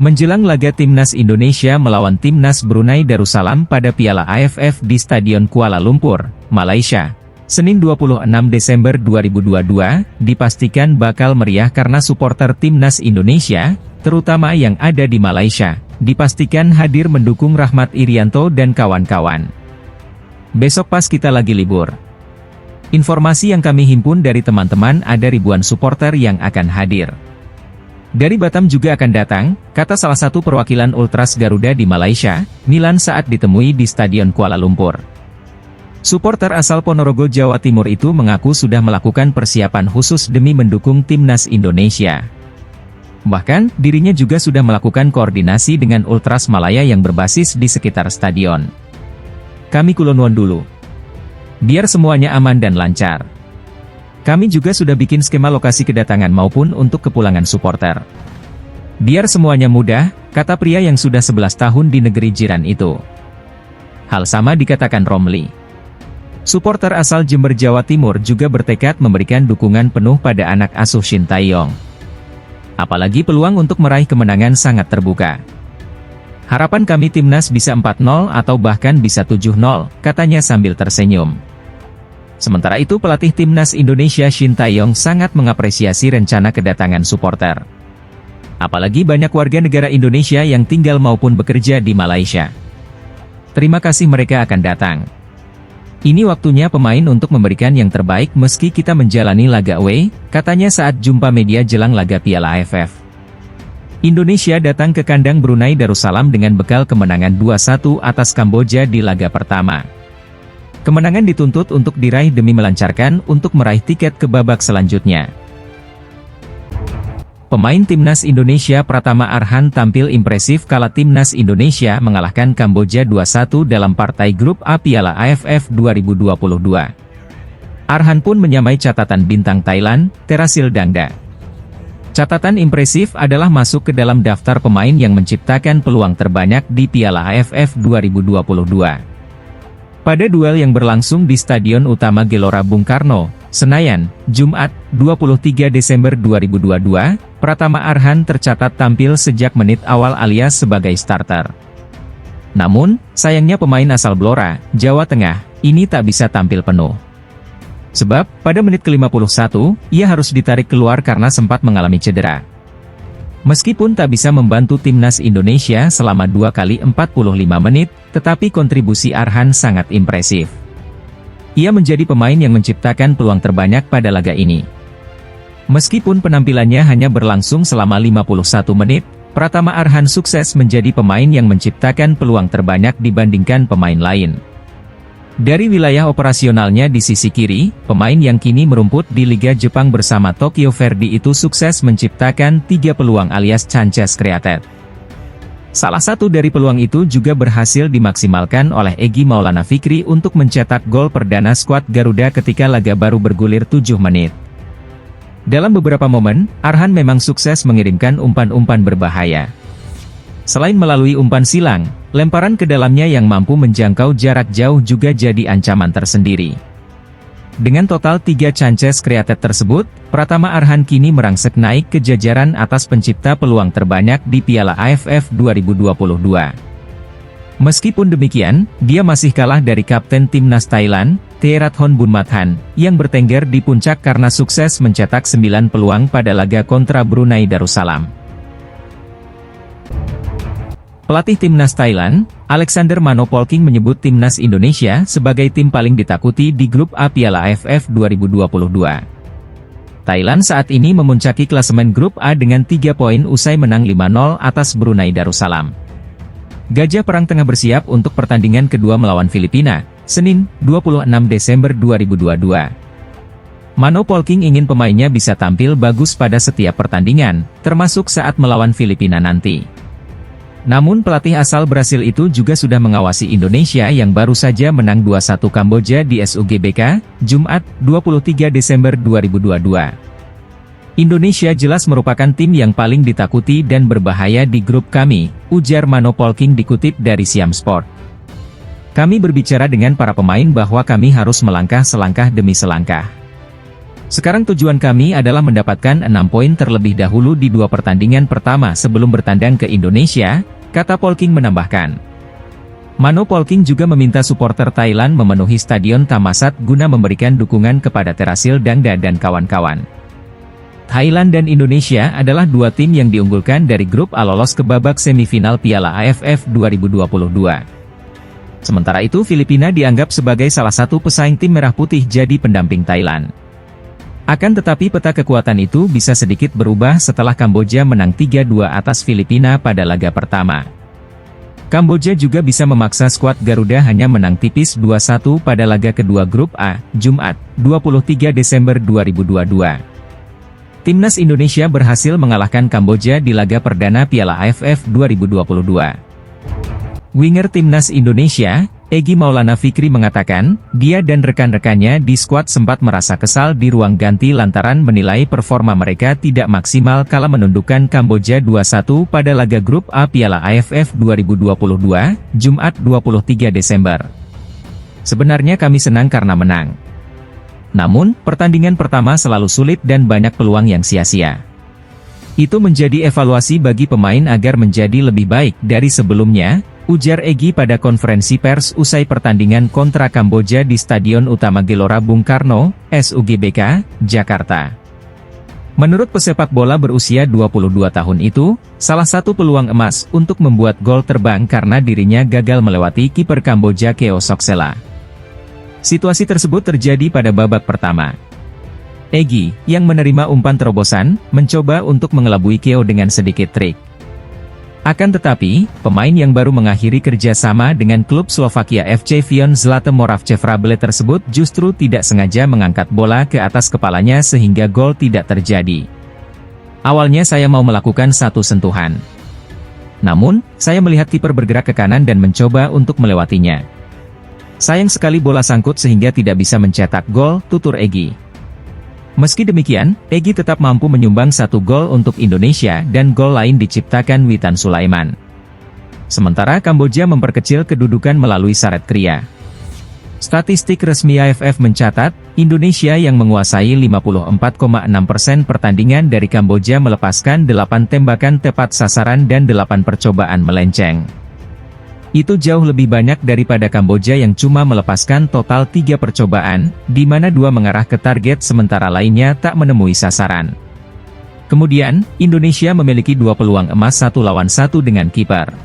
Menjelang laga Timnas Indonesia melawan Timnas Brunei Darussalam pada Piala AFF di Stadion Kuala Lumpur, Malaysia, Senin 26 Desember 2022, dipastikan bakal meriah karena supporter Timnas Indonesia, terutama yang ada di Malaysia, dipastikan hadir mendukung Rahmat Irianto dan kawan-kawan. Besok pas kita lagi libur. Informasi yang kami himpun dari teman-teman ada ribuan supporter yang akan hadir. Dari Batam juga akan datang, kata salah satu perwakilan Ultras Garuda di Malaysia, Milan saat ditemui di Stadion Kuala Lumpur. Supporter asal Ponorogo, Jawa Timur itu mengaku sudah melakukan persiapan khusus demi mendukung Timnas Indonesia. Bahkan, dirinya juga sudah melakukan koordinasi dengan Ultras Malaya yang berbasis di sekitar stadion. Kami kulonwon dulu. Biar semuanya aman dan lancar. Kami juga sudah bikin skema lokasi kedatangan maupun untuk kepulangan supporter. Biar semuanya mudah, kata pria yang sudah 11 tahun di negeri jiran itu. Hal sama dikatakan Romli. Supporter asal Jember, Jawa Timur juga bertekad memberikan dukungan penuh pada anak asuh Shin Tae-yong. Apalagi peluang untuk meraih kemenangan sangat terbuka. Harapan kami Timnas bisa 4-0 atau bahkan bisa 7-0, katanya sambil tersenyum. Sementara itu pelatih Timnas Indonesia Shin Tae-yong sangat mengapresiasi rencana kedatangan supporter. Apalagi banyak warga negara Indonesia yang tinggal maupun bekerja di Malaysia. Terima kasih mereka akan datang. Ini waktunya pemain untuk memberikan yang terbaik meski kita menjalani laga away, katanya saat jumpa media jelang laga Piala AFF. Indonesia datang ke kandang Brunei Darussalam dengan bekal kemenangan 2-1 atas Kamboja di laga pertama. Kemenangan dituntut untuk diraih demi melancarkan untuk meraih tiket ke babak selanjutnya. Pemain Timnas Indonesia Pratama Arhan tampil impresif kala Timnas Indonesia mengalahkan Kamboja 2-1 dalam partai grup A Piala AFF 2022. Arhan pun menyamai catatan bintang Thailand, Terasil Dangda. Catatan impresif adalah masuk ke dalam daftar pemain yang menciptakan peluang terbanyak di Piala AFF 2022. Pada duel yang berlangsung di Stadion Utama Gelora Bung Karno, Senayan, Jumat, 23 Desember 2022, Pratama Arhan tercatat tampil sejak menit awal alias sebagai starter. Namun, sayangnya pemain asal Blora, Jawa Tengah, ini tak bisa tampil penuh. Sebab, pada menit ke-51, ia harus ditarik keluar karena sempat mengalami cedera. Meskipun tak bisa membantu Timnas Indonesia selama 2 kali 45 menit, tetapi kontribusi Arhan sangat impresif. Ia menjadi pemain yang menciptakan peluang terbanyak pada laga ini. Meskipun penampilannya hanya berlangsung selama 51 menit, Pratama Arhan sukses menjadi pemain yang menciptakan peluang terbanyak dibandingkan pemain lain. Dari wilayah operasionalnya di sisi kiri, pemain yang kini merumput di Liga Jepang bersama Tokyo Verdy itu sukses menciptakan 3 peluang alias chances created. Salah satu dari peluang itu juga berhasil dimaksimalkan oleh Egy Maulana Fikri untuk mencetak gol perdana skuad Garuda ketika laga baru bergulir 7 menit. Dalam beberapa momen, Arhan memang sukses mengirimkan umpan-umpan berbahaya. Selain melalui umpan silang, lemparan ke dalamnya yang mampu menjangkau jarak jauh juga jadi ancaman tersendiri. Dengan total 3 chances created tersebut, Pratama Arhan kini merangsek naik ke jajaran atas pencipta peluang terbanyak di Piala AFF 2022. Meskipun demikian, dia masih kalah dari kapten Timnas Thailand, Theerathon Bunmathan, yang bertengger di puncak karena sukses mencetak 9 peluang pada laga kontra Brunei Darussalam. Pelatih Timnas Thailand, Alexander Manopolking menyebut Timnas Indonesia sebagai tim paling ditakuti di grup A Piala AFF 2022. Thailand saat ini memuncaki klasemen grup A dengan 3 poin usai menang 5-0 atas Brunei Darussalam. Gajah Perang tengah bersiap untuk pertandingan kedua melawan Filipina, Senin, 26 Desember 2022. Manopolking ingin pemainnya bisa tampil bagus pada setiap pertandingan, termasuk saat melawan Filipina nanti. Namun pelatih asal Brasil itu juga sudah mengawasi Indonesia yang baru saja menang 2-1 Kamboja di SUGBK, Jumat, 23 Desember 2022. Indonesia jelas merupakan tim yang paling ditakuti dan berbahaya di grup kami, ujar Mano Polking dikutip dari Siam Sport. Kami berbicara dengan para pemain bahwa kami harus melangkah selangkah demi selangkah. Sekarang tujuan kami adalah mendapatkan 6 poin terlebih dahulu di 2 pertandingan pertama sebelum bertandang ke Indonesia, kata Polking menambahkan. Mano Polking juga meminta supporter Thailand memenuhi Stadion Thammasat guna memberikan dukungan kepada Terasil Dangda dan kawan-kawan. Thailand dan Indonesia adalah 2 tim yang diunggulkan dari grup A lolos ke babak semifinal Piala AFF 2022. Sementara itu Filipina dianggap sebagai salah satu pesaing tim Merah Putih jadi pendamping Thailand. Akan tetapi peta kekuatan itu bisa sedikit berubah setelah Kamboja menang 3-2 atas Filipina pada laga pertama. Kamboja juga bisa memaksa skuad Garuda hanya menang tipis 2-1 pada laga kedua grup A, Jumat, 23 Desember 2022. Timnas Indonesia berhasil mengalahkan Kamboja di laga perdana Piala AFF 2022. Winger Timnas Indonesia, Egy Maulana Fikri mengatakan, dia dan rekan-rekannya di skuad sempat merasa kesal di ruang ganti lantaran menilai performa mereka tidak maksimal kala menundukkan Kamboja 2-1 pada laga grup A Piala AFF 2022, Jumat 23 Desember. Sebenarnya kami senang karena menang. Namun, pertandingan pertama selalu sulit dan banyak peluang yang sia-sia. Itu menjadi evaluasi bagi pemain agar menjadi lebih baik dari sebelumnya, ujar Egy pada konferensi pers usai pertandingan kontra Kamboja di Stadion Utama Gelora Bung Karno, SUGBK, Jakarta. Menurut pesepak bola berusia 22 tahun itu, salah satu peluang emas untuk membuat gol terbang karena dirinya gagal melewati kiper Kamboja Keo Soksela. Situasi tersebut terjadi pada babak pertama. Egy, yang menerima umpan terobosan, mencoba untuk mengelabui Keo dengan sedikit trik. Akan tetapi, pemain yang baru mengakhiri kerjasama dengan klub Slovakia FC Vion Zlate Moravce Vrabel tersebut justru tidak sengaja mengangkat bola ke atas kepalanya sehingga gol tidak terjadi. Awalnya saya mau melakukan satu sentuhan. Namun, saya melihat kiper bergerak ke kanan dan mencoba untuk melewatinya. Sayang sekali bola sangkut sehingga tidak bisa mencetak gol, tutur Egy. Meski demikian, Egy tetap mampu menyumbang 1 gol untuk Indonesia dan gol lain diciptakan Witan Sulaiman. Sementara Kamboja memperkecil kedudukan melalui Saret Kria. Statistik resmi AFF mencatat, Indonesia yang menguasai 54,6% pertandingan dari Kamboja melepaskan 8 tembakan tepat sasaran dan 8 percobaan melenceng. Itu jauh lebih banyak daripada Kamboja yang cuma melepaskan total 3 percobaan, di mana 2 mengarah ke target sementara lainnya tak menemui sasaran. Kemudian, Indonesia memiliki 2 peluang emas 1 lawan 1 dengan kiper.